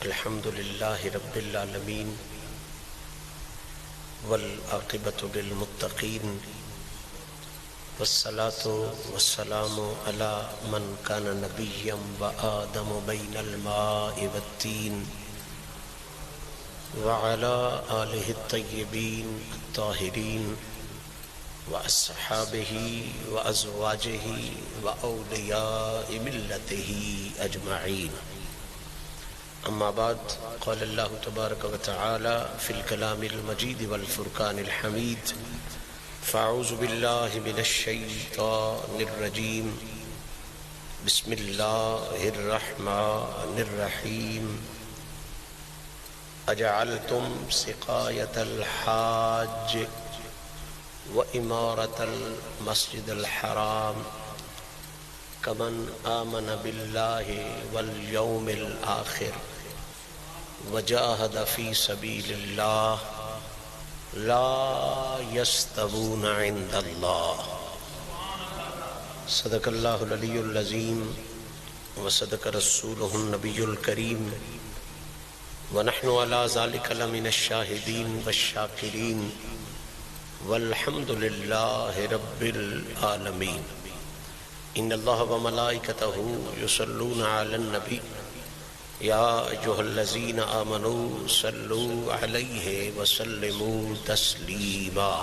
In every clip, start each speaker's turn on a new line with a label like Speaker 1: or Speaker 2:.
Speaker 1: الحمد لله رب العالمين والعاقبة للمتقين والصلاة والسلام على من كان نبيا وآدم بين الماء والتين وعلى آله الطيبين الطاهرين وأصحابه وأزواجه وأولياء ملته أجمعين. أما بعد، قال الله تبارك وتعالى في الكلام المجيد والفرقان الحميد: فأعوذ بالله من الشيطان الرجيم، بسم الله الرحمن الرحيم. أجعلتم سقاية الحاج وإمارة المسجد الحرام كمن آمن بالله واليوم الآخر وجاهد في سبيل الله لا يستوون عند الله. صدق الله العلي العظيم وصدق رسوله النبي الكريم ونحن على ذلك لمن الشاهدين والشاكرين والحمد لله رب العالمين. ان الله وملائكته يصلون على النبي يا أيها الذين آمنوا صلوا عليه وسلموا تسليما.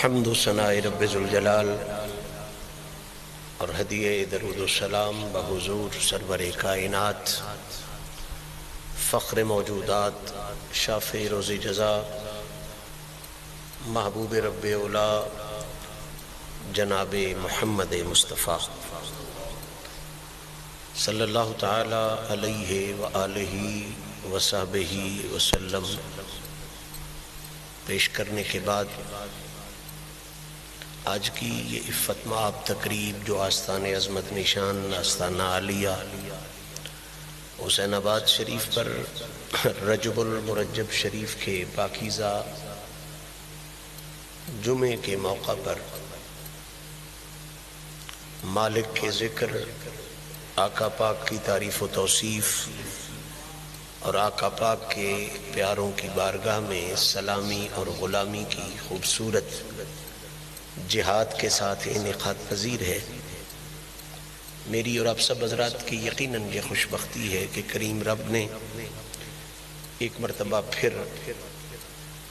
Speaker 1: حمد و ثناء رب ذوالجلال اور ہدیہ درود و سلام بحضور سرور کائنات فخر موجودات شافع روز جزا محبوب رب اولا جناب محمد مصطفیٰ صلی اللہ تعالی علیہ وآلہ وصحبہ وسلم پیش کرنے کے بعد آج کی یہ عفت مآب تقریب جو آستان عظمت نشان آستانہ عالیہ حسین آباد شریف پر رجب المرجب شریف کے پاکیزہ جمعے کے موقع پر مالک کے ذکر، آقا پاک کی تعریف و توصیف اور آقا پاک کے پیاروں کی بارگاہ میں سلامی اور غلامی کی خوبصورت جہاد کے ساتھ انعقاد پذیر ہے. میری اور آپ سب حضرات کی یقیناً یہ خوش بختی ہے کہ کریم رب نے ایک مرتبہ پھر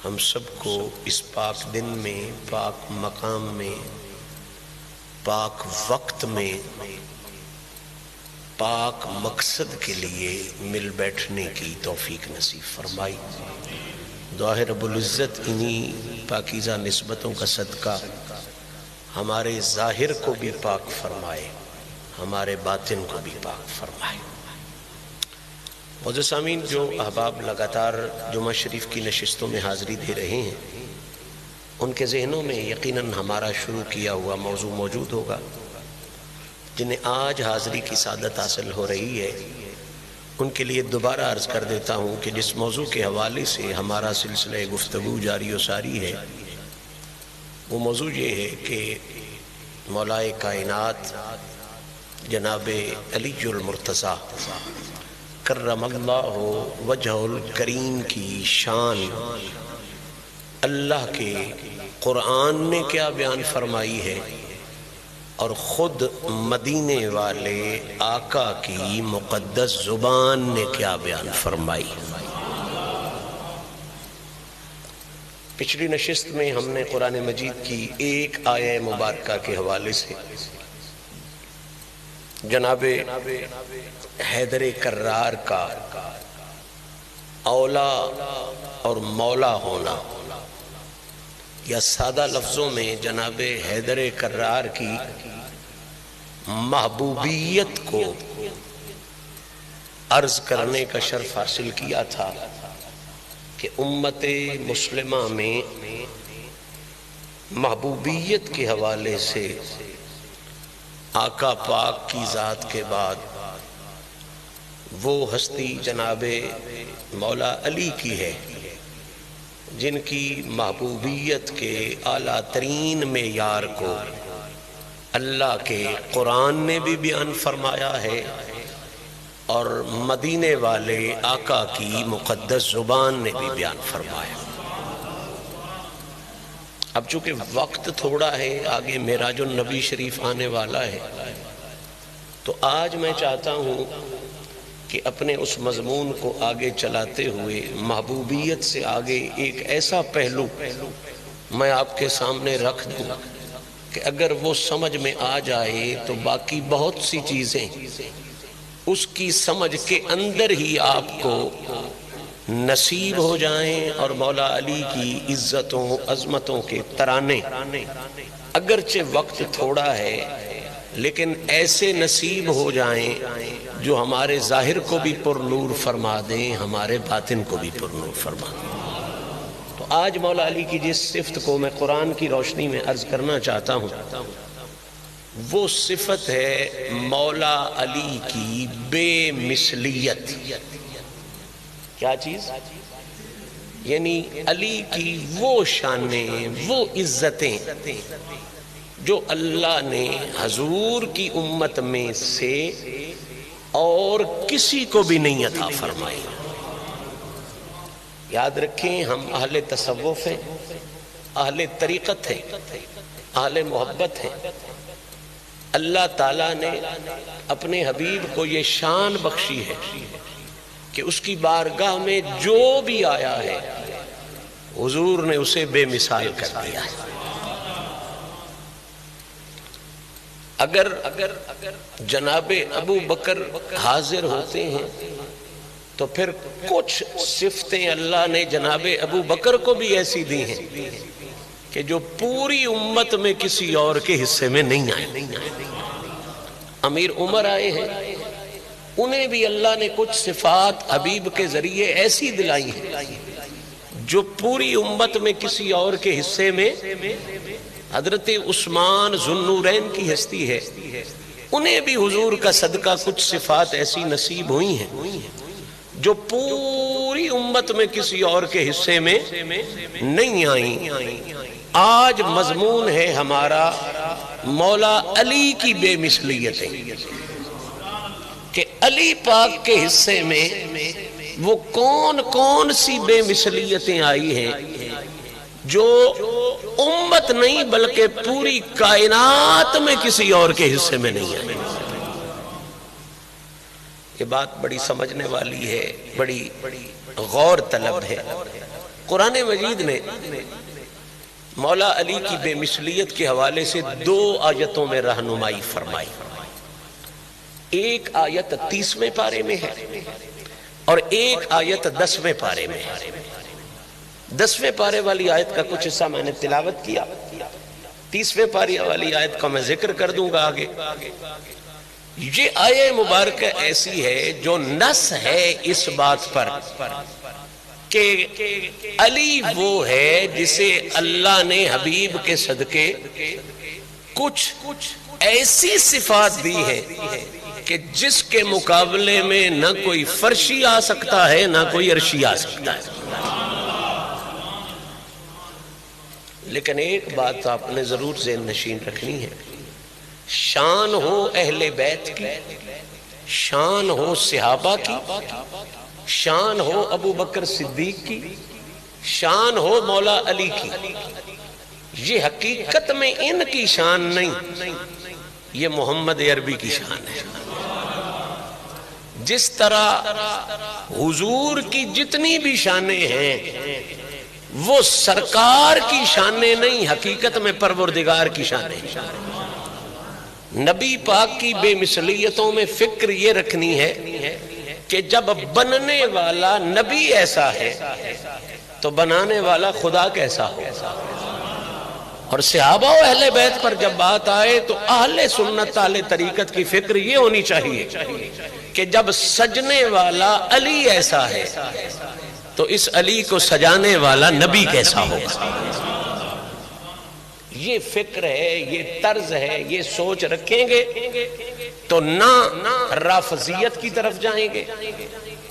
Speaker 1: ہم سب کو اس پاک دن میں، پاک مقام میں، پاک وقت میں، پاک مقصد کے لیے مل بیٹھنے کی توفیق نصیب فرمائی. دعا ہے رب العزت انہی پاکیزہ نسبتوں کا صدقہ ہمارے ظاہر کو بھی پاک فرمائے، ہمارے باطن کو بھی پاک فرمائے. معزز سامعین، جو احباب لگاتار جمعہ شریف کی نشستوں میں حاضری دے رہے ہیں ان کے ذہنوں میں یقیناً ہمارا شروع کیا ہوا موضوع موجود ہوگا. جنہیں آج حاضری کی سعادت حاصل ہو رہی ہے ان کے لیے دوبارہ عرض کر دیتا ہوں کہ جس موضوع کے حوالے سے ہمارا سلسلہ گفتگو جاری و ساری ہے وہ موضوع یہ ہے کہ مولائے کائنات جناب علی المرتضیٰ کرم اللہ وجہ الکریم کی شان اللہ کے قرآن نے کیا بیان فرمائی ہے اور خود مدینے والے آقا کی مقدس زبان نے کیا بیان فرمائی. پچھلی نشست میں ہم نے قرآن مجید کی ایک آیہ مبارکہ کے حوالے سے جناب حیدر کرار کا اولا اور مولا ہونا، یا سادہ لفظوں میں جناب حیدر کرار کی محبوبیت کو عرض کرنے کا شرف حاصل کیا تھا کہ امت مسلمہ میں محبوبیت کے حوالے سے آقا پاک کی ذات کے بعد وہ ہستی جناب مولا علی کی ہے جن کی محبوبیت کے اعلیٰ ترین معیار کو اللہ کے قرآن نے بھی بیان فرمایا ہے اور مدینے والے آقا کی مقدس زبان نے بھی بیان فرمایا۔ اب چونکہ وقت تھوڑا ہے، آگے معراج النبی شریف آنے والا ہے، تو آج میں چاہتا ہوں کہ اپنے اس مضمون کو آگے چلاتے ہوئے محبوبیت سے آگے ایک ایسا پہلو میں آپ کے سامنے رکھ دوں کہ اگر وہ سمجھ میں آ جائے تو باقی بہت سی چیزیں اس کی سمجھ کے اندر ہی آپ کو نصیب ہو جائیں، اور مولا علی کی عزتوں عظمتوں کے ترانے اگرچہ وقت تھوڑا ہے لیکن ایسے نصیب ہو جائیں جو ہمارے ظاہر کو بھی پر نور فرما دیں، ہمارے باطن کو بھی پر نور فرما دیں۔ تو آج مولا علی کی جس صفت کو میں قرآن کی روشنی میں عرض کرنا چاہتا ہوں وہ صفت ہے مولا علی کی بے مثلیت۔ کیا چیز؟ یعنی علی کی وہ شانیں، وہ عزتیں جو اللہ نے حضور کی امت میں سے اور کسی کو بھی نہیں عطا فرمائی۔ یاد رکھیں، ہم اہل تصوف ہیں، اہل طریقت ہیں، اہل محبت ہیں۔ اللہ تعالیٰ نے اپنے حبیب کو یہ شان بخشی ہے کہ اس کی بارگاہ میں جو بھی آیا ہے حضور نے اسے بے مثال کر دیا ہے۔ اگر جناب ابو بکر حاضر ہوتے ہیں تو پھر کچھ صفتیں اللہ نے جناب ابو بکر کو بھی ایسی دی ہیں کہ جو پوری امت میں کسی اور کے حصے میں نہیں آئے۔ امیر عمر آئے ہیں، انہیں بھی اللہ نے کچھ صفات حبیب کے ذریعے ایسی دلائی ہیں جو پوری امت میں کسی اور کے حصے میں، حضرت عثمان ذو النورین کی ہستی ہے، انہیں بھی حضور کا صدقہ کچھ صفات ایسی نصیب ہوئی ہیں جو پوری امت میں کسی اور کے حصے میں نہیں آئیں۔ آج مضمون ہے ہمارا مولا علی کی بے مثلیتیں، کہ علی پاک کے حصے میں وہ کون کون سی بے مثلیتیں آئی ہیں جو امت نہیں بلکہ پوری کائنات میں کسی اور کے حصے میں نہیں آئی۔ یہ بات بڑی سمجھنے والی ہے، بڑی غور طلب ہے۔ قرآن مجید نے مولا علی کی بے مثلیت کے حوالے سے 2 آیتوں میں رہنمائی فرمائی۔ ایک آیت 30ویں پارے میں ہے اور ایک آیت 10ویں پارے میں ہے۔ 10ویں پارے والی آیت کا کچھ حصہ میں نے تلاوت کیا، 30ویں پارے والی آیت کا میں ذکر کر دوں گا آگے۔ یہ آیت مبارکہ ایسی ہے جو نص ہے اس بات پر کہ علی وہ ہے جسے اللہ نے حبیب کے صدقے کچھ ایسی صفات دی ہے کہ جس کے مقابلے میں نہ کوئی فرشی آ سکتا ہے نہ کوئی عرشی آ سکتا ہے۔ لیکن ایک بات آپ نے ضرور ذہن نشین رکھنی ہے، شان ہو اہل بیت کی، شان ہو صحابہ کی، شان ہو ابو بکر صدیق کی، شان ہو مولا علی کی، یہ حقیقت میں ان کی شان نہیں، یہ محمد عربی کی شان ہے۔ جس طرح حضور کی جتنی بھی شانیں ہیں وہ سرکار کی شانیں نہیں، حقیقت میں پروردگار کی شانیں۔ نبی پاک کی بے مثلیتوں میں فکر یہ رکھنی ہے کہ جب بننے والا نبی ایسا ہے تو بنانے والا خدا کیسا ہو۔ اور صحابہ و اہل بیت پر جب بات آئے تو اہل سنت اہل طریقت کی فکر یہ ہونی چاہیے کہ جب سجنے والا علی ایسا ہے تو اس علی کو سجانے والا نبی کیسا ہوگا۔ یہ فکر ہے، یہ طرز ہے، یہ سوچ رکھیں گے تو نہ رافضیت کی طرف جائیں گے،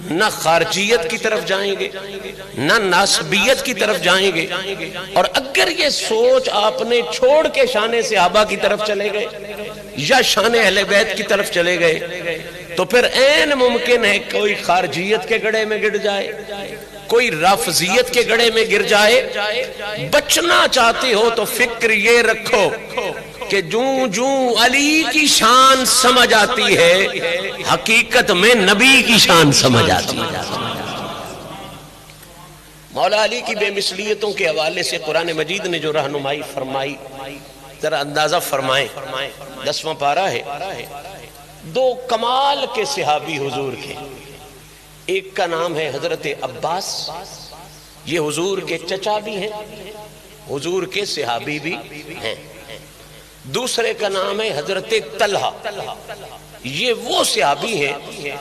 Speaker 1: نہ خارجیت کی طرف جائیں گے، نہ ناسبیت کی طرف جائیں گے۔ اور اگر یہ سوچ آپ نے چھوڑ کے شان صحابہ کی طرف چلے گئے یا شان اہل بیت کی طرف چلے گئے تو پھر عین ممکن ہے کوئی خارجیت کے گڑھے میں گر جائے، کوئی رافضیت کے گڑھے میں گر جائے۔ بچنا چاہتے ہو تو فکر یہ رکھو کہ جوں علی کی شان سمجھ آتی ہے، حقیقت میں نبی کی شان سمجھ آتی ہے۔ مولا علی کی بے مثلیتوں کے حوالے سے قرآن مجید نے جو رہنمائی فرمائی، ذرا اندازہ فرمائیں۔ 10واں پارہ ہے، 2 کمال کے صحابی حضور کے، ایک کا نام ہے حضرت عباس، یہ حضور کے چچا بھی ہیں، حضور کے صحابی بھی ہیں۔ دوسرے کا نام ہے حضرت طلحہ، یہ وہ صحابی ہیں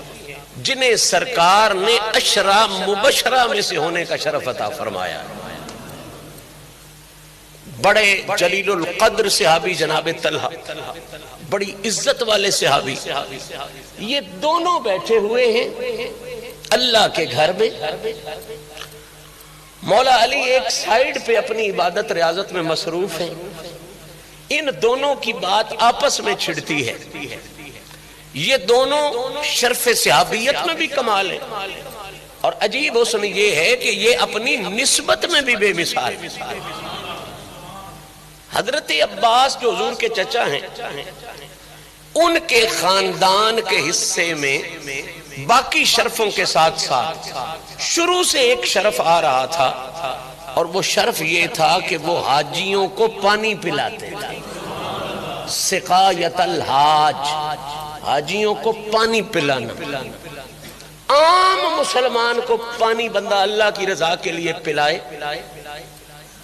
Speaker 1: جنہیں سرکار نے 10 مبشرہ میں سے ہونے کا شرف عطا فرمایا۔ بڑے جلیل القدر صحابی جناب طلحہ، بڑی عزت والے صحابی، یہ دونوں بیٹھے ہوئے ہیں اللہ کے گھر میں۔ مولا علی ایک سائیڈ پہ اپنی عبادت ریاضت میں مصروف ہیں، ان دونوں کی بات آپس میں چھڑتی ہے۔ یہ دونوں شرف صحابیت میں بھی کمال ہیں، اور عجیب حسن یہ ہے کہ یہ اپنی نسبت میں بھی بے مثال۔ حضرت عباس جو حضور کے چچا ہیں، ان کے خاندان کے حصے میں باقی شرفوں کے ساتھ ساتھ شروع سے ایک شرف آ رہا تھا، اور وہ شرف یہ تھا کہ وہ حاجیوں کو پانی پلاتے تھے۔ سقایت الحاج، حاجیوں کو پانی پلانا۔ عام مسلمان کو پانی بندہ اللہ کی رضا کے لیے پلائے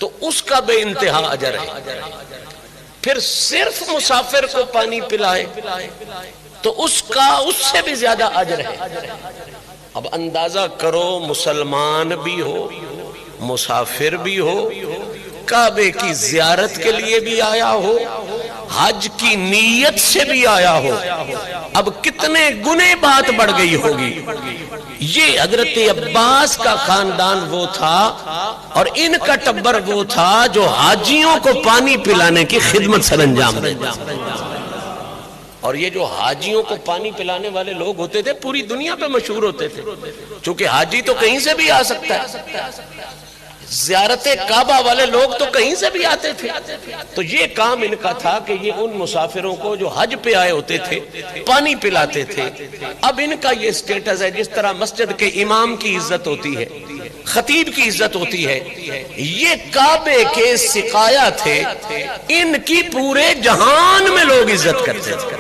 Speaker 1: تو اس کا بے انتہا اجر ہے، پھر صرف مسافر کو پانی پلائے تو اس سے بھی زیادہ اجر ہے۔ اب اندازہ کرو، مسلمان بھی ہو، مسافر بھی ہو، کعبے کی زیارت کے لیے بھی آیا ہو، حج کی نیت سے بھی آیا ہو، اب کتنے گنے بات بڑھ گئی ہوگی۔ یہ حضرت عباس کا خاندان وہ تھا اور ان کا ٹبر وہ تھا جو حاجیوں کو پانی پلانے کی خدمت سر انجام دے۔ اور یہ جو حاجیوں کو پانی پلانے والے لوگ ہوتے تھے پوری دنیا پہ مشہور ہوتے تھے، چونکہ حاجی تو کہیں سے بھی آ سکتا ہے، زیارت کعبہ والے لوگ تو کہیں سے بھی آتے تھے۔ تو یہ کام ان کا تھا کہ یہ ان مسافروں کو جو حج پہ آئے ہوتے تھے پانی پلاتے تھے۔ اب ان کا یہ سٹیٹس ہے جس طرح مسجد کے امام کی عزت ہوتی ہے، خطیب کی عزت ہوتی ہے، یہ کعبے کے سقایا تھے، ان کی پورے جہان میں لوگ عزت کرتے تھے۔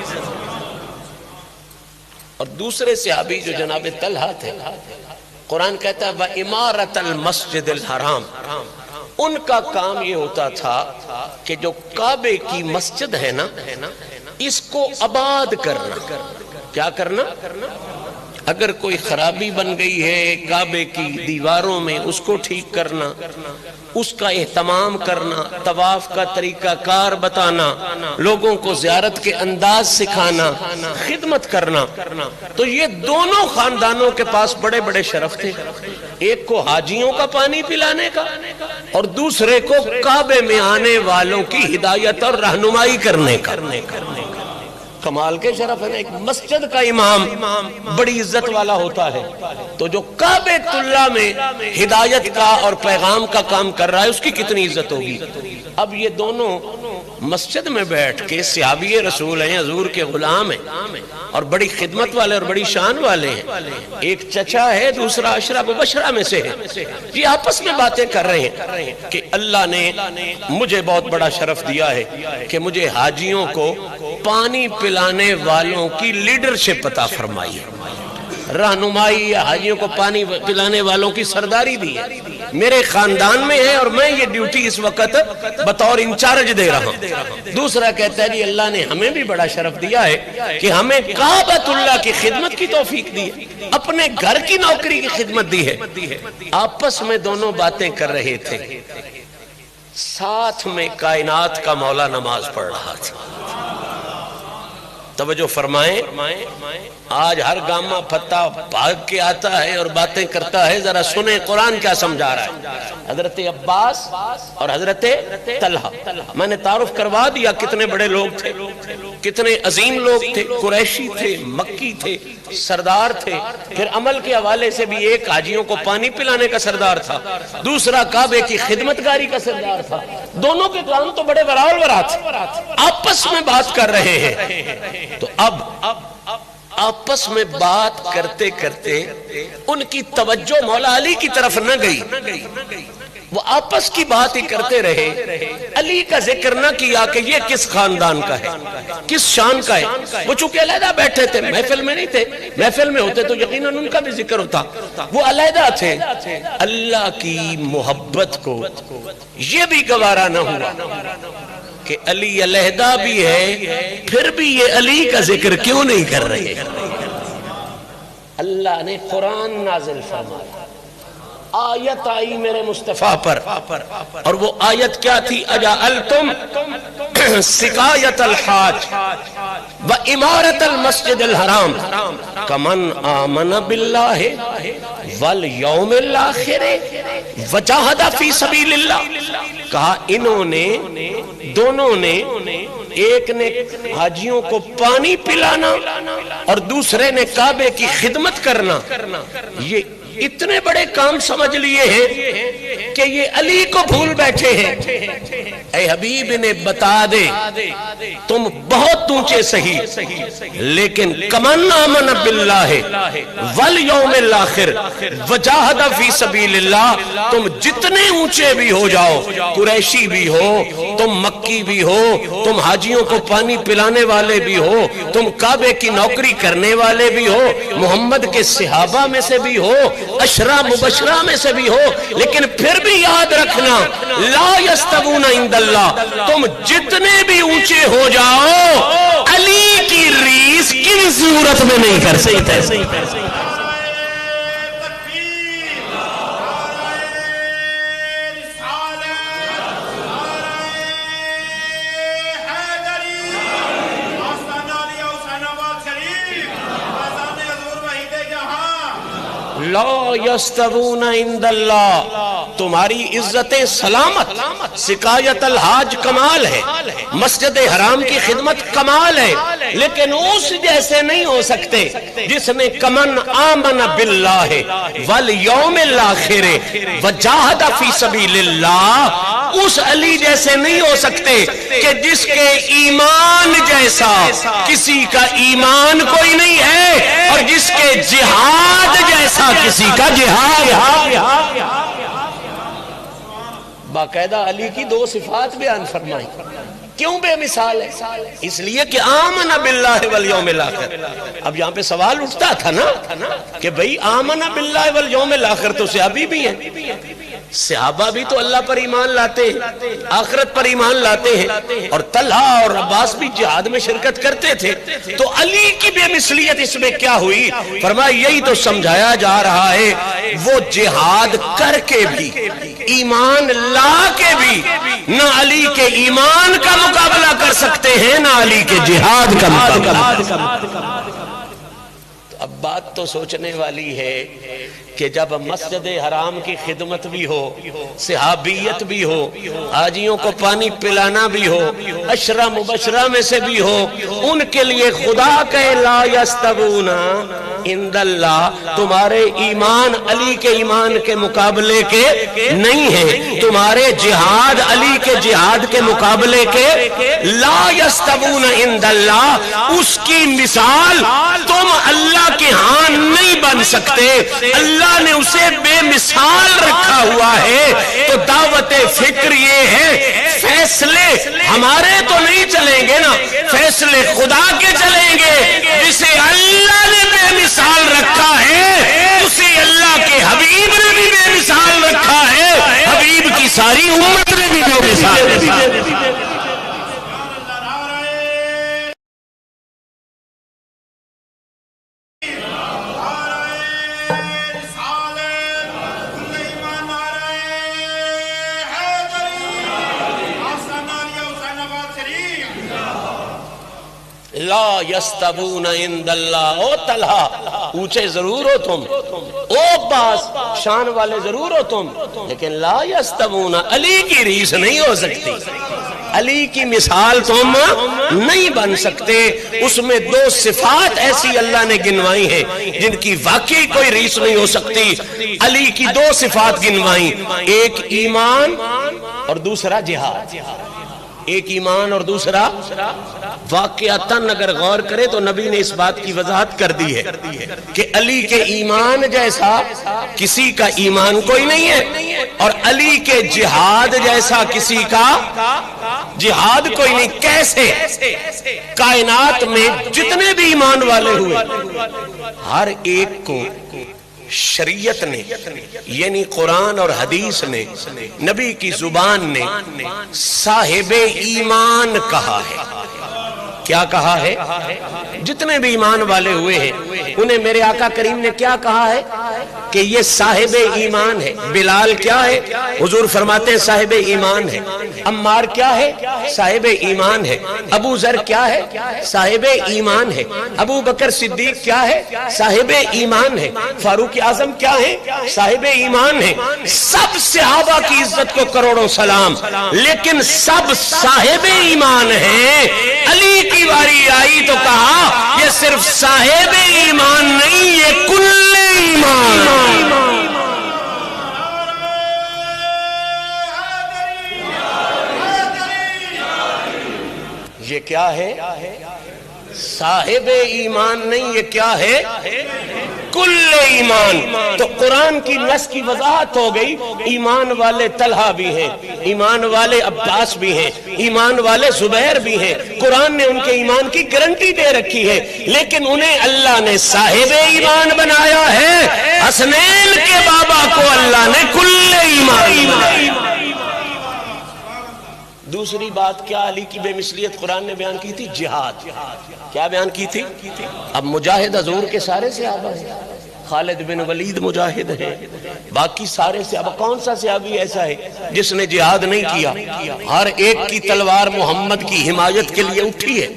Speaker 1: اور دوسرے صحابی جو جناب طلحہ تھے، قرآن کہتا ہے وَإِمَارَةَ الْمَسْجِدِ الْحَرَامِ، ان کا کام یہ ہوتا تھا کہ جو کعبے کی مسجد ہے نا، اس کو آباد کرنا۔ کیا کرنا؟ اگر کوئی خرابی بن گئی ہے کعبے کی دیواروں میں، اس کو ٹھیک کرنا، اس کا اہتمام کرنا، طواف کا طریقہ کار بتانا، لوگوں کو زیارت کے انداز سکھانا، خدمت کرنا۔ تو یہ دونوں خاندانوں کے پاس بڑے بڑے شرف تھے، ایک کو حاجیوں کا پانی پلانے کا اور دوسرے کو کعبے میں آنے والوں کی ہدایت اور رہنمائی کرنے کا۔ کمال کے شرف ہے نا، ایک مسجد کا امام بڑی عزت والا ہوتا ہے، تو جو کعبہ اللہ میں ہدایت کا اور پیغام کا کام کر رہا ہے اس کی کتنی عزت ہوگی۔ اب یہ دونوں مسجد میں بیٹھ کے صحابی رسول ہیں، حضور کے غلام ہیں اور بڑی خدمت والے اور بڑی شان والے ہیں، ایک چچا ہے، دوسرا عشرہ مبشرہ میں سے ہے، یہ آپس میں باتیں کر رہے ہیں کہ اللہ نے مجھے بہت بڑا شرف دیا ہے کہ مجھے حاجیوں کو پانی پلانے والوں کی لیڈرشپ عطا فرمائی ہے، رہنمائی یا حاجیوں کو پانی پلانے والوں کی سرداری دی ہے، میرے خاندان میں ہے اور میں یہ ڈیوٹی اس وقت بطور انچارج دے رہا ہوں۔ دوسرا کہتا ہے جی اللہ نے ہمیں بھی بڑا شرف دیا ہے کہ ہمیں کعبۃ اللہ کی خدمت کی توفیق دی ہے، اپنے گھر کی نوکری کی خدمت دی ہے۔ آپس میں دونوں باتیں کر رہے تھے، ساتھ میں کائنات کا مولا نماز پڑھ رہا تھا. توجہ فرمائیں. آج ہر گاما پھتا بھاگ کے آتا ہے اور باتیں کرتا ہے. ذرا سنیں قرآن کیا سمجھا رہا ہے. حضرت عباس اور حضرت طلحہ, میں نے تعارف کروا دیا کتنے بڑے لوگ تھے, کتنے عظیم لوگ تھے. قریشی تھے, مکی تھے, سردار تھے. پھر عمل کے حوالے سے بھی ایک حاجیوں کو پانی پلانے کا سردار تھا, دوسرا کعبے کی خدمتگاری کا سردار تھا. دونوں کے کام تو بڑے براول برا تھے, آپس میں بات کر رہے ہیں. تو اب آپس میں بات کرتے کرتے ان کی توجہ مولا علی کی طرف نہ گئی. وہ آپس کی بات ہی کرتے رہے, علی کا ذکر نہ کیا کہ یہ کس خاندان کا ہے, کس شان کا ہے. وہ چونکہ علیحدہ بیٹھے تھے, محفل میں نہیں تھے. محفل میں ہوتے تو یقیناً ان کا بھی ذکر ہوتا. وہ علیحدہ تھے. اللہ کی محبت کو یہ بھی گوارا نہ ہوا کہ علی علیحدہ بھی ہے, پھر بھی یہ علی کا ذکر کیوں نہیں کر رہے. اللہ نے قرآن نازل فرمایا, آیت آئی میرے مصطفیٰ پر, اور وہ آیت کیا تھی؟ اجعلتم سقایت الحاج و امارت المسجد الحرام کمن آمن باللہ والیوم الآخر وجاہد فی سبیل اللہ. کہا انہوں نے, دونوں نے, ایک نے حاجیوں کو پانی پلانا اور دوسرے نے کعبے کی خدمت کرنا, یہ اتنے بڑے کام سمجھ لیے ہیں کہ یہ علی کو بھول بیٹھے ہیں. اے حبیب نے بتا دے, تم بہت اونچے سہی, لیکن کمن آمن باللہ والیوم الآخر وجاہد فی سبیل اللہ, تم جتنے اونچے بھی ہو جاؤ, قریشی بھی ہو, تم مکی بھی ہو, تم حاجیوں کو پانی پلانے والے بھی ہو, تم کعبے کی نوکری کرنے والے بھی ہو, محمد کے صحابہ میں سے بھی ہو, اشرا مبشرہ میں سے بھی ہو, لیکن پھر بھی یاد رکھنا لا یستوون عند اللہ, تم جتنے بھی اونچے ہو جاؤ علی کی ریس کن صورت میں نہیں کر سکتے. لا یستوون عند اللہ, تمہاری عزت سلامت. سقایت الحاج کمال ہے, مسجد حرام کی خدمت کمال ہے, لیکن اس جیسے نہیں ہو سکتے جس نے کمن آمن باللہ والیوم الآخر وجاہد فی سبیل اللہ, اس علی جیسے نہیں ہو سکتے کہ جس کے ایمان جیسا کسی کا ایمان کوئی نہیں ہے, اور جس کے جہاد جیسا کسی کا جہاد. باقاعدہ علی کی دو صفات بیان فرمائی. کیوں بے مثال ہے؟ اس لیے کہ آمن باللہ والیوم الآخر. اب یہاں پہ سوال اٹھتا تھا نا کہ بھئی آمن باللہ والیوم الآخر تو صحابی بھی ہیں, صحابہ بھی تو اللہ پر ایمان لاتے ہیں, آخرت پر ایمان لاتے ہیں, اور طلحہ اور عباس بھی جہاد میں شرکت کرتے تھے. تو علی کی بے مثلیت اس میں کیا ہوئی؟ فرمایا یہی تو سمجھایا جا رہا ہے, وہ جہاد کر کے بھی, ایمان لا کے بھی نہ علی کے ایمان کا مقابلہ کر سکتے ہیں, نہ علی کے جہاد کا مقابلہ. اب بات تو سوچنے والی ہے کہ جب مسجد حرام کی خدمت بھی ہو, صحابیت بھی ہو, حاجیوں کو پانی پلانا بھی ہو, اشرا مبشرہ میں سے بھی ہو, ان کے لیے خدا کہے لا یستوون عند اللہ, تمہارے ایمان علی کے ایمان کے مقابلے کے نہیں ہے, تمہارے جہاد علی کے جہاد کے مقابلے کے لا یستوون عند اللہ, اس کی مثال تم اللہ کے ہاں نہیں بن سکتے. اللہ نے اسے بے مثال رکھا ہوا ہے. تو دعوت فکر یہ ہے, فیصلے ہمارے تو نہیں چلیں گے نا, فیصلے خدا کے چلیں گے. جسے اللہ نے بے مثال رکھا ہے اسے اللہ کے حبیب نے بھی بے مثال رکھا ہے, حبیب کی ساری امت نے بھی بے مثال رکھا ہے. لا یستبون عند اللہ، او طلحہ اونچے ضرور ہو تم، او باس شان والے ضرور ہو تم، لیکن لا یستبون، علی کی ریس نہیں ہو سکتی، علی کی مثال تم نہیں بن سکتے۔ اس میں دو صفات ایسی اللہ نے گنوائی ہیں جن کی واقعی کوئی ریس نہیں ہو سکتی۔ علی کی دو صفات گنوائیں، ایک ایمان اور دوسرا جہاد، ایک ایمان اور دوسرا، واقعتاً اگر غور کرے تو نبی نے اس بات کی وضاحت کر دی ہے کہ علی کے ایمان جیسا کسی کا ایمان کوئی نہیں ہے، اور علی کے جہاد جیسا کسی کا جہاد کوئی نہیں۔ کیسے؟ کائنات میں جتنے بھی ایمان والے ہوئے، ہر ایک کو شریعت نے یعنی قرآن اور حدیث نے، نبی کی زبان نے صاحب ایمان کہا ہے۔ کیا کہا ہے؟ جتنے بھی ایمان والے ہوئے ہیں انہیں میرے آقا کریم نے کیا کہا ہے کہ یہ صاحب ایمان ہے۔ بلال کیا ہے؟ حضور فرماتے ہیں صاحب ایمان ہے۔ عمار کیا ہے؟ صاحب ایمان ہے۔ ابو ذر کیا ہے؟ صاحب ایمان ہے۔ ابو بکر صدیق کیا ہے؟ صاحب ایمان ہے۔ فاروق اعظم کیا ہے؟ صاحب ایمان ہے۔ سب صحابہ کی عزت کو کروڑوں سلام، لیکن سب صاحب ایمان ہیں۔ علی کی باری آئی تو کہا یہ صرف صاحب ایمان نہیں، یہ کل ایمان۔ یہ کیا ہے؟ صاحب ایمان نہیں، یہ کیا ہے؟ کل ایمان۔ تو قرآن کی نص کی وضاحت ہو گئی، ایمان والے طلحہ بھی ہیں، ایمان والے عباس بھی ہیں، ایمان والے زبیر بھی ہیں۔ قرآن نے ان کے ایمان کی گارنٹی دے رکھی ہے، لیکن انہیں اللہ نے صاحب ایمان بنایا ہے۔ حسنین کے بابا کو اللہ نے کل ایمان بنایا۔ دوسری بات کیا علی کی بے مثلیت قرآن نے بیان کی تھی؟ جہاد۔ کیا بیان کی تھی؟ اب مجاہد حضور کے سارے صحابہ ہیں، خالد بن ولید مجاہد ہے، باقی سارے صحابہ۔ کون سا صحابی ایسا ہے جس نے جہاد نہیں کیا؟ ہر ایک کی تلوار محمد کی حمایت کے لیے اٹھی ہے،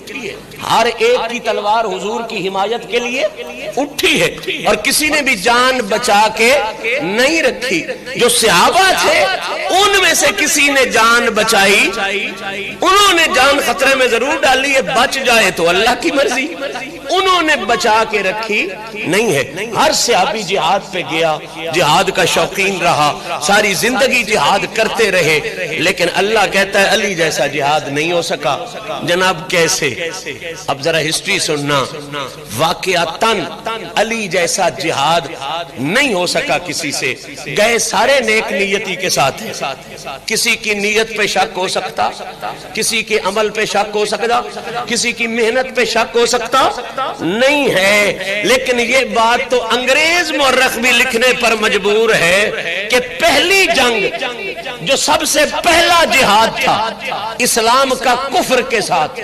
Speaker 1: ہر ایک کی تلوار حضور کی حمایت کے لیے اٹھی ہے، اور کسی نے بھی جان بچا کے نہیں رکھی۔ جو صحابہ تھے ان میں سے کسی نے جان بچائی، انہوں نے جان خطرے میں ضرور ڈالی ہے، بچ جائے تو اللہ کی مرضی، انہوں نے بچا کے رکھی نہیں ہے۔ ہر صحابی جہاد پہ گیا، جہاد کا شوقین رہا، ساری زندگی جہاد کرتے رہے، لیکن اللہ کہتا ہے علی جیسا جہاد نہیں ہو سکا۔ جناب کیسے؟ اب ذرا ہسٹری سننا، واقعتاً علی جیسا جہاد نہیں ہو سکا کسی سے۔ گئے سارے نیک نیتی کے ساتھ ہیں، کسی کی نیت پہ شک ہو سکتا، کسی کے عمل پہ شک ہو سکتا، کسی کی محنت پہ شک ہو سکتا نہیں ہے، لیکن یہ بات تو انگریز مورخ بھی لکھنے پر مجبور ہے کہ پہلی جنگ جو سب سے پہلا جہاد تھا اسلام کا کفر کے ساتھ،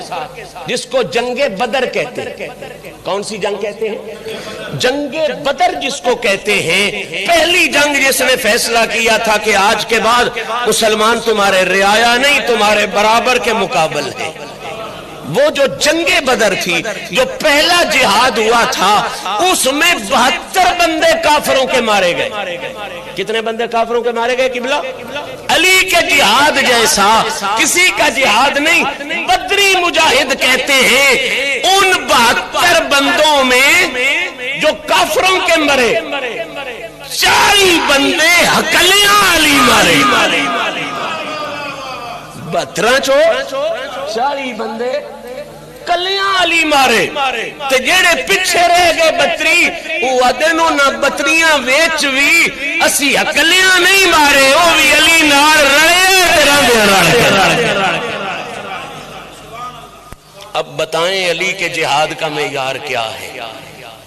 Speaker 1: جس کو جنگ بدر کہتے ہیں۔ کون سی جنگ کہتے ہیں؟ جنگ بدر جس کو کہتے ہیں، پہلی جنگ جس نے فیصلہ کیا تھا کہ آج کے بعد مسلمان تمہارے رعایا نہیں، تمہارے برابر کے مقابل ہے۔ وہ جو جنگ بدر تھی، جو پہلا جہاد ہوا تھا، اس میں 72 بندے کافروں کے مارے گئے۔ کتنے بندے کافروں کے مارے گئے قبلہ؟ علی کے جہاد جیسا کسی کا جہاد نہیں۔ بدری مجاہد کہتے ہیں ان 72 بندوں میں جو کافروں کے مرے، 40 بندے ہکلیاں علی مارے۔ 72 40 بندے کلیاں علی مارے، تے جیڑے پیچھے رہ گئے 32 وہ آدنوں نہ بتریاں ویچ بھی اسی اکلیاں نہیں مارے، وہ بھی علی نال رڑے۔ اب بتائیں علی کے جہاد کا معیار کیا ہے؟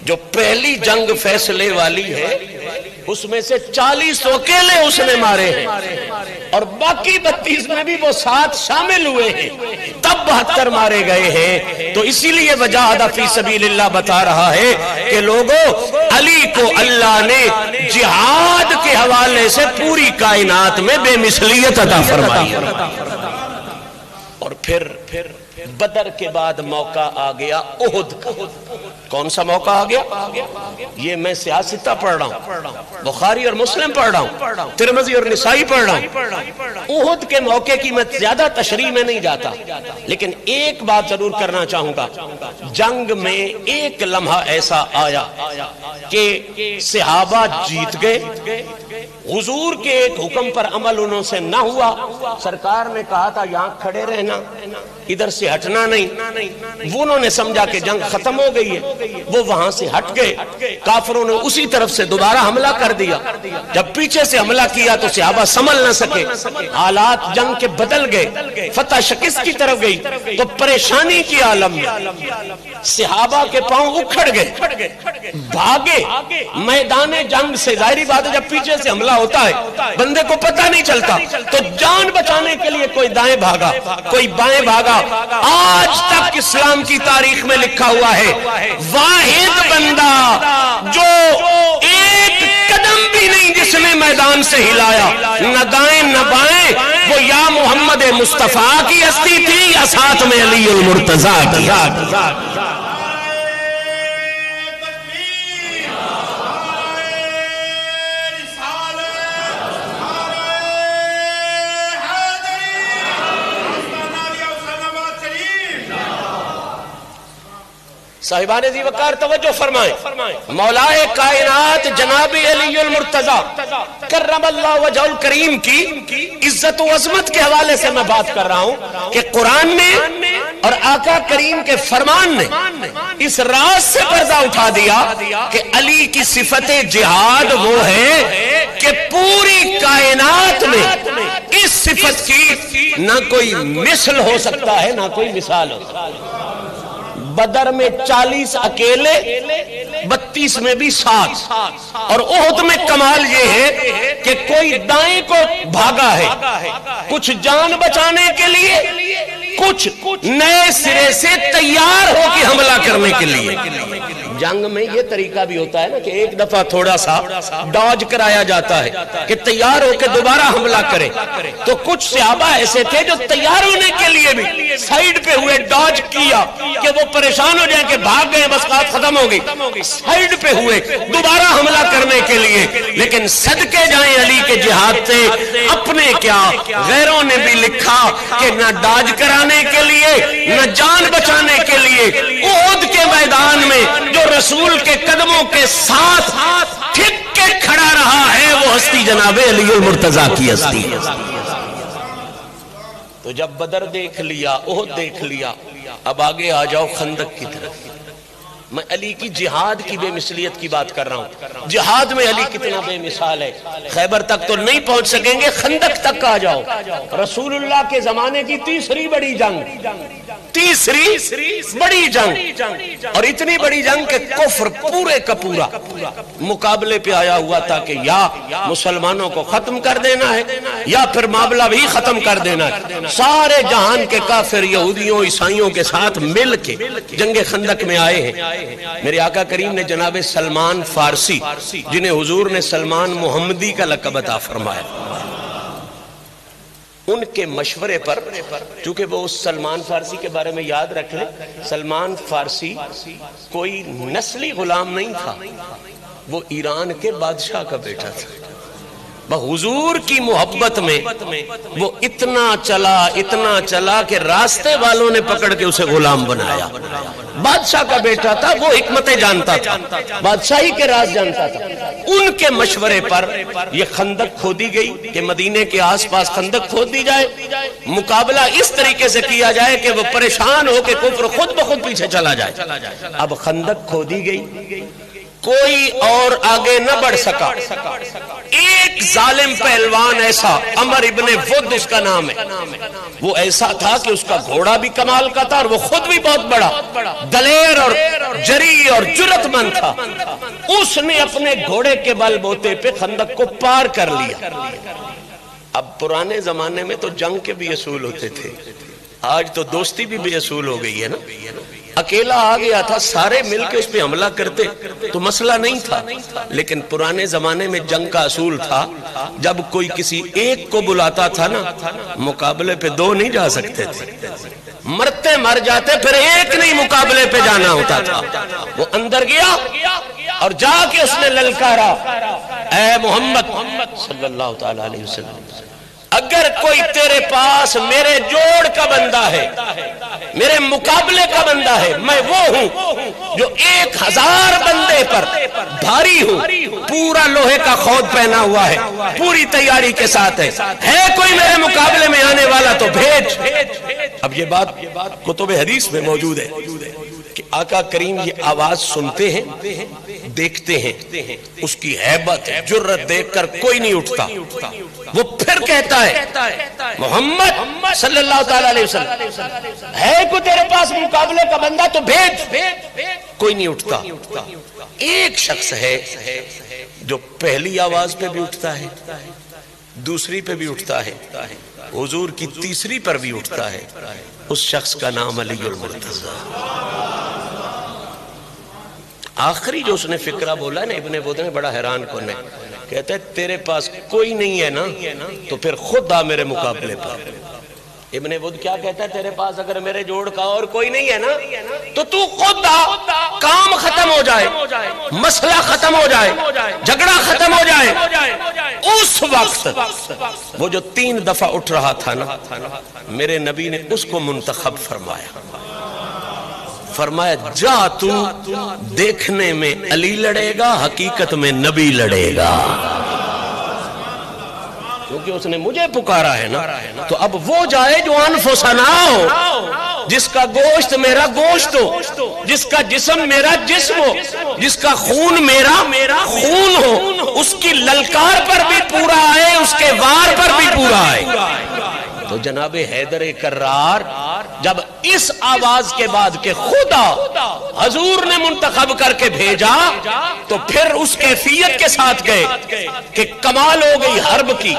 Speaker 1: جو پہلی جنگ فیصلے والی ہے اس میں سے 40 تو اکیلے اس نے مارے ہیں، اور باقی 32 میں بھی وہ 7 شامل ہوئے ہیں، تب 72 مارے گئے ہیں۔ تو اسی لیے وجاہد فی سبیل اللہ بتا رہا ہے کہ لوگوں، علی کو اللہ نے جہاد کے حوالے سے پوری کائنات میں بے مثلیت عطا فرمائی، اور پھر بدر کے بعد موقع آ گیا احد کا۔ کون سا موقع آ گیا؟ یہ میں سیاستہ پڑھ رہا ہوں، بخاری اور مسلم پڑھ رہا ہوں، ترمذی اور نسائی پڑھ رہا ہوں۔ احد کے موقع کی میں زیادہ تشریح میں نہیں جاتا، لیکن ایک بات ضرور کرنا چاہوں گا، جنگ میں ایک لمحہ ایسا آیا کہ صحابہ جیت گئے، حضور کے ایک حکم پر عمل انہوں سے نہ ہوا، سرکار نے کہا تھا یہاں کھڑے رہنا، ادھر سے ہٹنا نہیں، وہ انہوں نے سمجھا کہ جنگ ختم ہو گئی ہے، وہ وہاں سے ہٹ گئے، کافروں نے اسی طرف سے دوبارہ حملہ کر دیا، جب پیچھے سے حملہ کیا تو صحابہ سنبھل نہ سکے، حالات جنگ کے بدل گئے، فتح شکست کی طرف گئی، تو پریشانی کی عالم میں صحابہ کے پاؤں اکھڑ گئے، بھاگے میدان جنگ سے۔ ظاہری بات ہے جب پیچھے سے حملہ ہوتا ہے بندے کو پتہ نہیں چلتا، تو جان بچانے کے لیے کوئی دائیں بھاگا، کوئی بائیں بھاگا۔ آج تک اسلام کی تاریخ میں لکھا ہوا ہے واحد بندہ جو ایک قدم بھی نہیں جس نے میدان سے ہلایا، نہ دائیں نہ بائیں، وہ یا محمد مصطفیٰ کی ہستی تھی یا ساتھ میں علی المرتضیٰ کی۔ صاحبان ذی وقار توجہ فرمائیں، مولا کائنات جناب علی المرتضیٰ کرم اللہ وجہ الکریم کی عزت و عظمت کے حوالے سے میں بات کر رہا ہوں کہ قرآن نے اور آقا کریم کے فرمان نے اس راز سے پردہ اٹھا دیا کہ علی کی صفت جہاد وہ ہے کہ پوری کائنات میں اس صفت کی نہ کوئی مثل ہو سکتا ہے نہ کوئی مثال ہو سکتا ہے۔ بدر میں 40 اکیلے، 32 میں بھی 7، اور احد میں کمال یہ ہے کہ کوئی دائیں کو بھاگا ہے، کچھ جان بچانے کے لیے، کچھ نئے سرے سے تیار ہو کے حملہ کرنے کے لیے۔ جنگ میں یہ طریقہ بھی ہوتا ہے نا کہ ایک دفعہ تھوڑا سا ڈاج کرایا جاتا ہے کہ تیار ہو کے دوبارہ حملہ کرے، تو کچھ صحابہ ایسے تھے جو تیار ہونے کے لیے بھی سائیڈ پہ ہوئے، ڈاج کیا کہ وہ پریشان ہو جائیں کہ بھاگ گئے بس بات ختم ہو گئی، سائیڈ پہ ہوئے دوبارہ حملہ کرنے کے لیے۔ لیکن صدقے جائیں علی کے جہاد سے، اپنے کیا غیروں نے بھی لکھا کہ نہ ڈاج کرانے کے لیے نہ جان بچانے کے لیے احد کے میدان میں جو رسول کے قدموں کے ساتھ ٹھک کے کھڑا رہا ہے وہ ہستی جناب علی المرتضیٰ کی ہستی ہے۔ تو جب بدر دیکھ لیا، احد دیکھ لیا، اب آگے آ جاؤ خندق کی طرف۔ میں علی کی جہاد کی بے مثلیت کی بات کر رہا ہوں، جہاد میں علی کتنا بے مثال ہے۔ خیبر تک تو نہیں پہنچ سکیں گے، خندق تک آ جاؤ، رسول اللہ کے زمانے کی تیسری بڑی جنگ، تیسری بڑی جنگ، اور اتنی بڑی جنگ کہ کفر پورے کا پورا مقابلے پہ آیا ہوا تھا کہ یا مسلمانوں کو ختم کر دینا ہے یا پھر معاملہ بھی ختم کر دینا ہے۔ سارے جہان کے کافر یہودیوں عیسائیوں کے ساتھ مل کے جنگ خندق میں آئے ہیں۔ میرے آقا کریم نے جناب سلمان فارسی، جنہیں حضور نے سلمان محمدی کا لقب عطا فرمایا، ان کے مشورے پر، چونکہ وہ اس سلمان فارسی کے بارے میں یاد رکھ لیں، سلمان فارسی کوئی نسلی غلام نہیں تھا، وہ ایران کے بادشاہ کا بیٹا تھا۔ حضور کی محبت میں وہ اتنا چلا کہ راستے والوں نے پکڑ کے اسے غلام بنایا۔ بادشاہ کا بیٹا تھا، وہ حکمتیں جانتا تھا، بادشاہی کے راز جانتا تھا۔ ان کے مشورے پر یہ خندق کھودی گئی کہ مدینے کے آس پاس خندق کھود دی جائے، مقابلہ اس طریقے سے کیا جائے کہ وہ پریشان ہو کے کفر خود بخود پیچھے چلا جائے۔ اب خندق کھودی گئی، کوئی اور آگے نہ بڑھ سکا۔ ایک ظالم پہلوان ایسا، عمر ابن ود اس کا نام ہے، وہ ایسا تھا کہ اس کا گھوڑا بھی کمال کا تھا اور وہ خود بھی بہت بڑا دلیر اور جری اور جرت مند تھا۔ اس نے اپنے گھوڑے کے بل بوتے پہ خندق کو پار کر لیا۔ اب پرانے زمانے میں تو جنگ کے بھی اصول ہوتے تھے، آج تو دوستی بھی بے اصول ہو گئی ہے نا۔ اکیلا آ گیا تھا، سارے مل کے اس پہ حملہ کرتے تو مسئلہ نہیں تھا، لیکن پرانے زمانے میں جنگ کا اصول تھا، جب کوئی کسی ایک کو بلاتا تھا نا، مقابلے پہ دو نہیں جا سکتے تھے۔ مرتے مر جاتے، پھر ایک نہیں مقابلے پہ جانا ہوتا تھا۔ وہ اندر گیا اور جا کے اس نے للکارا، اے محمد صلی اللہ تعالی علیہ وسلم، اگر کوئی تیرے پاس میرے جوڑ کا بندہ ہے، میرے مقابلے کا بندہ ہے، میں وہ ہوں جو 1000 بندے پر بھاری ہوں، پورا لوہے کا خود پہنا ہوا ہے، پوری تیاری کے ساتھ ہے کوئی میرے مقابلے میں آنے والا تو بھیج۔ اب یہ بات کتب حدیث میں موجود ہے کہ آقا کریم یہ آواز سنتے ہیں، دیکھتے ہیں، اس کی ہیبت جرت دیکھ کر کوئی نہیں اٹھتا۔ وہ پھر کہتا ہے محمد صلی اللہ تعالی علیہ وسلم، ہے کوئی تیرے پاس مقابلے کا بندہ تو بھیج۔ کوئی نہیں اٹھتا۔ ایک شخص ہے جو پہلی آواز پہ بھی اٹھتا ہے، دوسری پہ بھی اٹھتا ہے، حضور کی تیسری پر بھی اٹھتا ہے، اس شخص کا نام علی المرتضی۔ آخری جو اس نے فکرہ بولا نا، ابن بودھ نے بڑا حیران کن ہے، کہتا ہے تیرے پاس کوئی نہیں ہے نا تو پھر خود آ میرے مقابلے پر۔ ابن بودھ کیا کہتا ہے؟ تیرے پاس اگر میرے جوڑ کا اور کوئی نہیں ہے نا تو خود آ، کام ختم ہو جائے، مسئلہ ختم ہو جائے، جھگڑا ختم ہو جائے۔ اس وقت وہ جو 3 دفعہ اٹھ رہا تھا نا، میرے نبی نے اس کو منتخب فرمایا جا تو دیکھنے میں علی لڑے گا، حقیقت میں نبی لڑے گا، کیونکہ اس نے مجھے پکارا ہے نا۔ تو اب وہ جائے جو انفسنا ہو، جس کا گوشت میرا گوشت ہو، جس کا جسم میرا جسم ہو، جس کا خون میرا خون ہو، اس کی للکار پر بھی پورا آئے، اس کے وار پر بھی پورا آئے۔ تو جناب حیدر کرار جب اس آواز کے بعد کہ خدا حضور نے منتخب کر کے بھیجا، تو پھر اس کیفیت کے ساتھ گئے کہ کمال ہو گئی حرب کی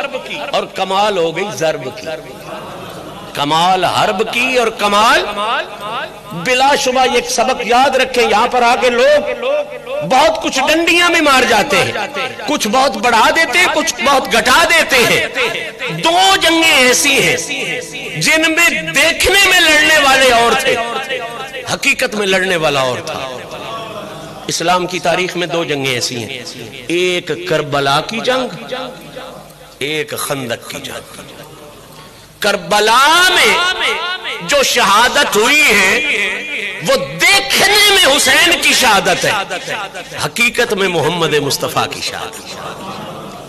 Speaker 1: اور کمال ہو گئی ضرب کی، کمال حرب کی اور کمال بلا شبہ۔ یہ سبق یاد رکھیں، یہاں پر آگے لوگ بہت کچھ ڈنڈیاں میں مار جاتے ہیں، کچھ بہت بڑھا دیتے ہیں، کچھ بہت گھٹا دیتے ہیں۔ 2 جنگیں ایسی ہیں جن میں دیکھنے میں لڑنے والے اور تھے، حقیقت میں لڑنے والا اور تھا۔ اسلام کی تاریخ میں 2 جنگیں ایسی ہیں، ایک کربلا کی جنگ، ایک خندق کی جنگ۔ کربلا میں جو شہادت ہوئی ہے وہ دیکھنے میں حسین کی شہادت ہے، حقیقت میں محمد مصطفیٰ کی شہادت۔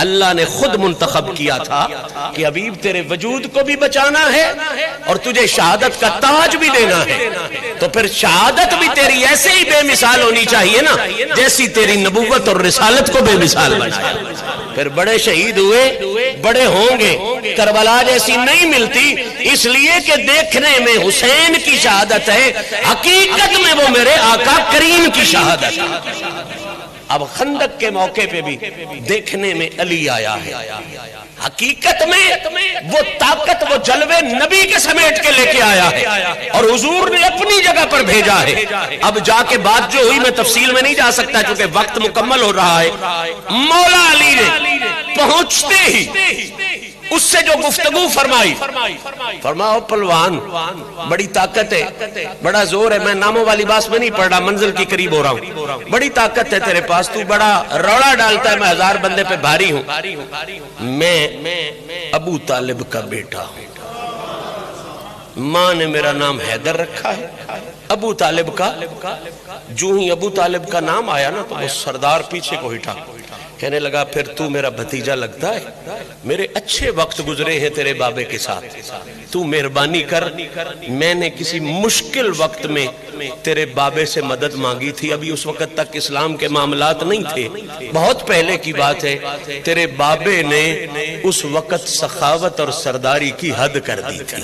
Speaker 1: اللہ نے خود منتخب کیا تھا کہ حبیب تیرے وجود کو بھی بچانا ہے اور تجھے شہادت کا تاج بھی دینا ہے، تو پھر شہادت بھی تیری ایسے ہی بے مثال ہونی چاہیے نا جیسی تیری نبوت اور رسالت کو بے مثال بنایا۔ پھر بڑے شہید ہوئے، بڑے ہوں گے، کربلا جیسی نہیں ملتی، اس لیے کہ دیکھنے میں حسین کی شہادت ہے، حقیقت میں وہ میرے آقا کریم کی شہادت ہے۔ اب خندق کے موقع پہ بھی دیکھنے میں علی آیا ہے، حقیقت میں وہ طاقت، وہ جلوے نبی کے سمیٹ کے لے کے آیا ہے اور حضور نے اپنی جگہ پر بھیجا ہے۔ اب جا کے بات جو ہوئی میں تفصیل میں نہیں جا سکتا کیونکہ وقت مکمل ہو رہا ہے۔ مولا علی نے پہنچتے ہی اس سے جو گفتگو فرمائی، فرماؤ پلوان بڑی طاقت ہے، بڑا زور ہے، میں ناموں والی باس میں نہیں پڑھ رہا، منزل کی قریب ہو رہا ہوں، بڑی طاقت ہے تیرے پاس، تو بڑا روڑا ڈالتا ہے، میں 1000 بندے پہ بھاری ہوں، میں ابو طالب کا بیٹا ہوں، ماں نے میرا نام حیدر رکھا ہے۔ ابو طالب کا جو ہی ابو طالب کا نام آیا نا تو وہ سردار پیچھے کو ہٹا، کہنے لگا پھر تو میرا بھتیجا لگتا ہے، میرے اچھے وقت گزرے ہیں تیرے بابے کے ساتھ، تو مہربانی کر، میں نے کسی مشکل وقت میں تیرے بابے سے مدد مانگی تھی، ابھی اس وقت تک اسلام کے معاملات نہیں تھے، بہت پہلے کی بات ہے، تیرے بابے نے اس وقت سخاوت اور سرداری کی حد کر دی تھی،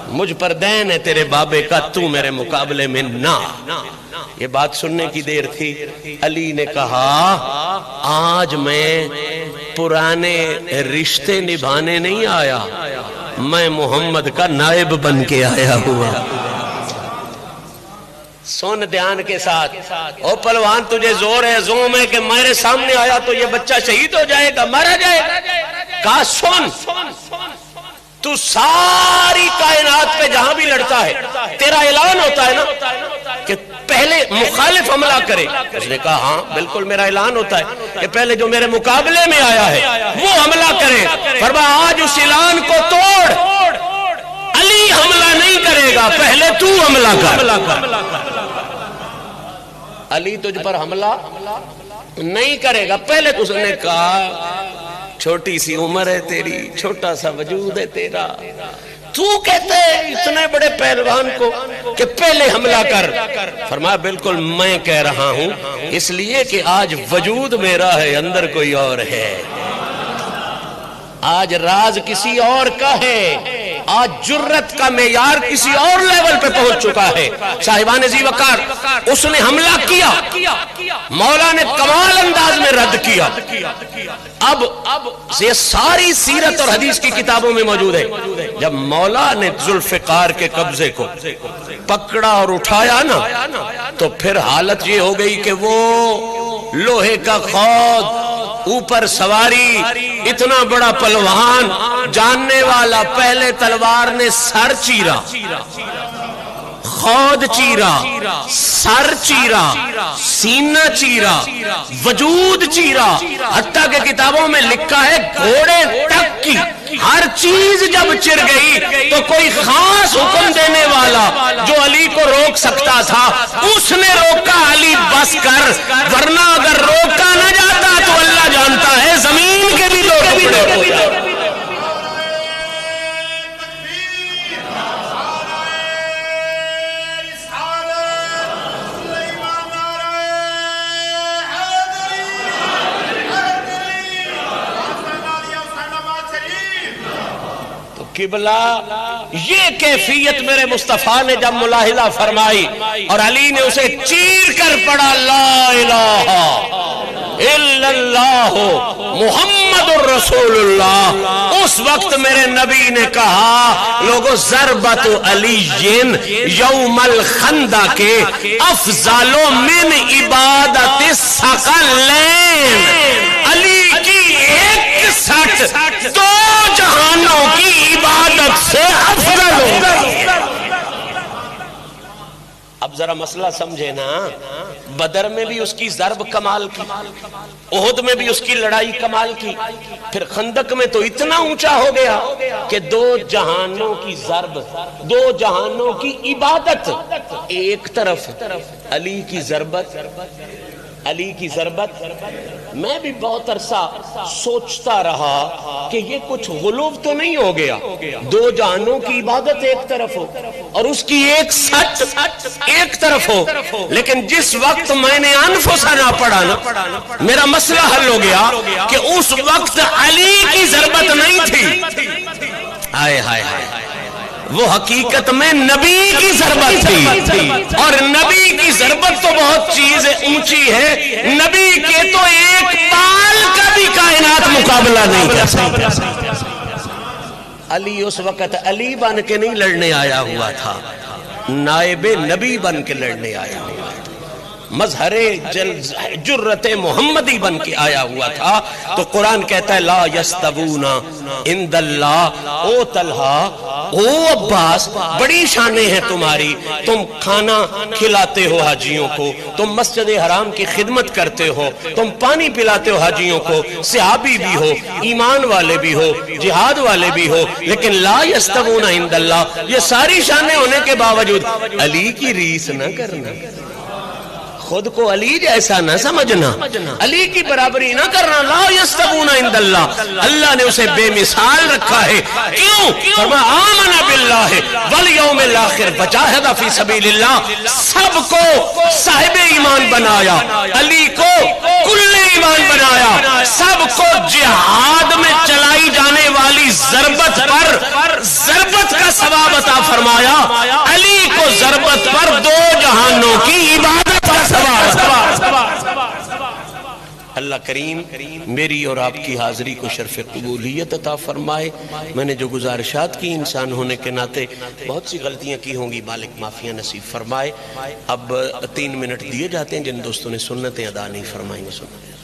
Speaker 1: مجھ پر دین ہے تیرے بابے کا، تو میرے مقابلے میں نہ۔ یہ بات سننے کی دیر تھی، علی نے کہا آج میں پرانے رشتے نبھانے نہیں آیا، میں محمد کا نائب بن کے آیا ہوا۔ سن دھیان کے ساتھ، او پلوان تجھے زور ہے، زوم ہے کہ میرے سامنے آیا تو یہ بچہ شہید ہو جائے گا، مارا جائے گا، کہا سن تو ساری کائنات پہ جہاں بھی لڑتا ہے تیرا اعلان ہوتا ہے نا کہ پہلے مخالف حملہ کرے. اس نے کہا ہاں بالکل میرا اعلان ہوتا ہے کہ پہلے جو میرے مقابلے میں آیا ہے وہ حملہ کرے. فرمایا آج اس اعلان کو توڑ, علی حملہ نہیں کرے گا, پہلے تو حملہ کر. علی تجھ پر حملہ نہیں کرے گا, پہلے اس نے کہا چھوٹی سی عمر ہے تیری, چھوٹا سا وجود ہے تیرا, تو کہتے ہیں اتنے بڑے پہلوان کو کہ پہلے حملہ کر. فرمایا بالکل میں کہہ رہا ہوں اس لیے کہ آج وجود میرا ہے, اندر کوئی اور ہے, آج راز کسی اور کا ہے, آج جرت کا معیار کسی اور لیول پہ پہنچ چکا ہے. صاحبان ذی وقار اس نے حملہ کیا, مولا نے کمال انداز میں رد کیا. اب یہ ساری سیرت اور حدیث کی کتابوں میں موجود ہے. جب مولا نے ذوالفقار کے قبضے کو پکڑا اور اٹھایا نا تو پھر حالت یہ ہو گئی کہ وہ لوہے کا خود, اوپر سواری, اتنا بڑا پلوان, جاننے والا, پہلے تلوار نے سر چیرا, خود چیرا, سر چیرا, سینہ چیرا, وجود چیرا, حتیٰ کہ کتابوں میں لکھا ہے گھوڑے تک کی ہر چیز جب چر گئی تو کوئی خاص حکم دینے والا جو علی کو روک سکتا تھا اس نے روکا, علی بس کر, ورنہ اگر روکا نہ جاتا تو اللہ جانتا ہے زمین کے بھی دو ٹکڑے ہو جاتے. قبلہ یہ کیفیت میرے مصطفیٰ نے جب ملاحظہ فرمائی اور علی نے اسے چیر کر پڑھا لا الہ الا اللہ محمد الرسول اللہ, اس وقت میرے نبی نے کہا لوگوں ضربت علی یوم الخندق افضل من عبادت الثقلین, علی کی ایک سٹ دو جہانوں کی عبادت سے افضل ہوگی. اب ذرا مسئلہ سمجھے نا, بدر میں بھی اس کی ضرب کمال کی, احد میں بھی اس کی لڑائی کمال کی, پھر خندق میں تو اتنا اونچا ہو گیا کہ دو جہانوں کی ضرب, دو جہانوں کی عبادت. ایک طرف علی کی ضربت, علی کی ضربت. میں بھی بہت عرصہ سوچتا رہا کہ یہ کچھ غلو تو نہیں ہو گیا, دو جہانوں کی عبادت ایک طرف ہو اور اس کی ایک سچ ایک طرف ہو, لیکن جس وقت میں نے انفسنا پڑھا نا میرا مسئلہ حل ہو گیا کہ اس وقت علی کی ضربت نہیں تھی, آئے ہائے ہائے, وہ حقیقت میں نبی کی ضربت تھی, اور نبی کی ضربت تو بہت چیز اونچی ہے, نبی کے تو ایک پال کا بھی کائنات مقابلہ نہیں کر سکتا. علی اس وقت علی بن کے نہیں لڑنے آیا ہوا تھا, نائب نبی بن کے لڑنے آیا ہوا تھا, مظہر جرت محمدی بن کے آیا ہوا تھا. تو قرآن کہتا ہے لا یستوون عند اللہ, او طلحہ او عباس بڑی شانیں ہیں تمہاری, تم کھانا کھلاتے ہو حاجیوں کو, تم مسجد حرام کی خدمت کرتے ہو, تم پانی پلاتے ہو حاجیوں کو, صحابی بھی ہو, ایمان والے بھی ہو, جہاد والے بھی ہو, لیکن لا یستوون عند اللہ, یہ ساری شانیں ہونے کے باوجود علی کی ریس نہ کرنا, خود کو علی جیسا نہ سمجھنا, علی کی برابری نہ کرنا. لا یستوون عند اللہ, اللہ نے اسے بے مثال رکھا ہے. کیوں؟ فرمایا آمن باللہ والیوم الاخر وجاہد فی سبیل اللہ, سب کو صاحب ایمان بنایا, علی کو کل ایمان بنایا, سب کو جہاد میں چلائی جانے والی ضربت پر ضربت کا ثواب عطا فرمایا, علی کو ضربت پر دو جہانوں کی عبادت کا ثواب. اللہ کریم میری اور آپ کی حاضری کو شرف قبولیت عطا فرمائے. میں نے جو گزارشات کی انسان ہونے کے ناطے بہت سی غلطیاں کی ہوں گی, مالک معافیہ نصیب فرمائے. اب 3 منٹ دیے جاتے ہیں, جن دوستوں نے سنتیں ادا نہیں فرمائیں گے سنتیں